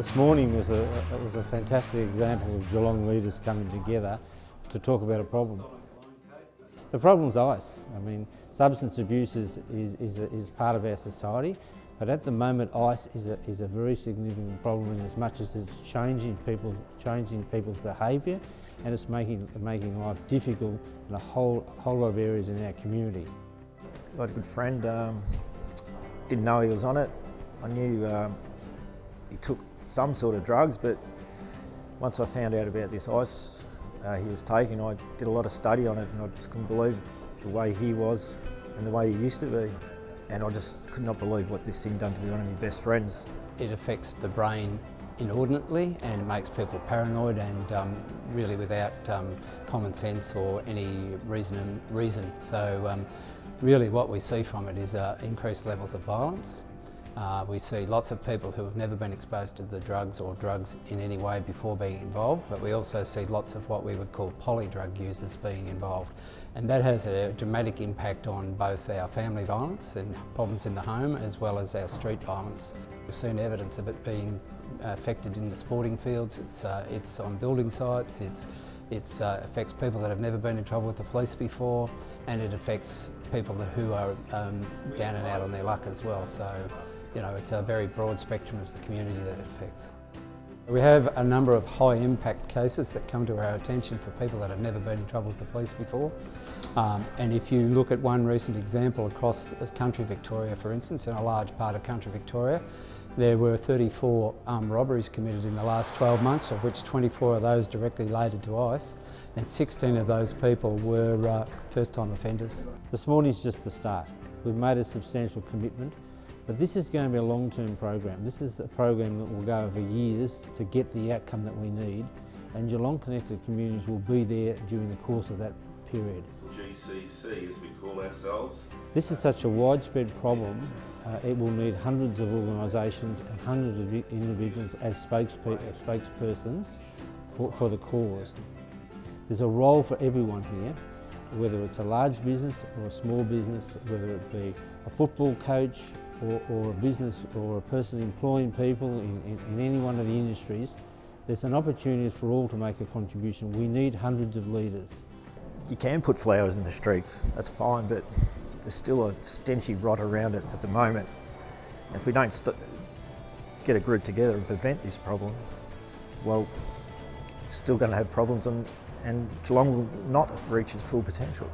This morning was a fantastic example of Geelong leaders coming together to talk about a problem. The problem's ice. I mean, substance abuse is part of our society, but at the moment ice is a very significant problem in as much as it's changing people's behaviour, and it's making life difficult in a whole lot of areas in our community. I had a good friend, didn't know he was on it. I knew he took some sort of drugs, but once I found out about this ice he was taking, I did a lot of study on it, and I just couldn't believe the way he was and the way he used to be. And I just could not believe what this thing done to me, one of my best friends. It affects the brain inordinately, and it makes people paranoid and really without common sense or any reason. So really what we see from it is increased levels of violence. We see lots of people who have never been exposed to the drugs or drugs in any way before being involved, but we also see lots of what we would call polydrug users being involved. And that has a dramatic impact on both our family violence and problems in the home, as well as our street violence. We've seen evidence of it being affected in the sporting fields, it's on building sites, it affects people that have never been in trouble with the police before, and it affects people who are down and out on their luck as well. So, you know, it's a very broad spectrum of the community that it affects. We have a number of high impact cases that come to our attention for people that have never been in trouble with the police before. And if you look at one recent example across country Victoria, for instance, in a large part of country Victoria, there were 34 robberies committed in the last 12 months, of which 24 of those directly related to ice, and 16 of those people were first-time offenders. This morning's just the start. We've made a substantial commitment, but this is going to be a long-term program. This is a program that will go over years to get the outcome that we need, and Geelong Connected Communities will be there during the course of that period. GCC, as we call ourselves. This is such a widespread problem, it will need hundreds of organisations and hundreds of individuals as spokespersons for the cause. There's a role for everyone here, whether it's a large business or a small business, whether it be a football coach or a business or a person employing people in any one of the industries. There's an opportunity for all to make a contribution. We need hundreds of leaders. You can put flowers in the streets, that's fine, but there's still a stenchy rot around it at the moment. And if we don't get a group together and prevent this problem, well, it's still going to have problems, and Geelong will not reach its full potential.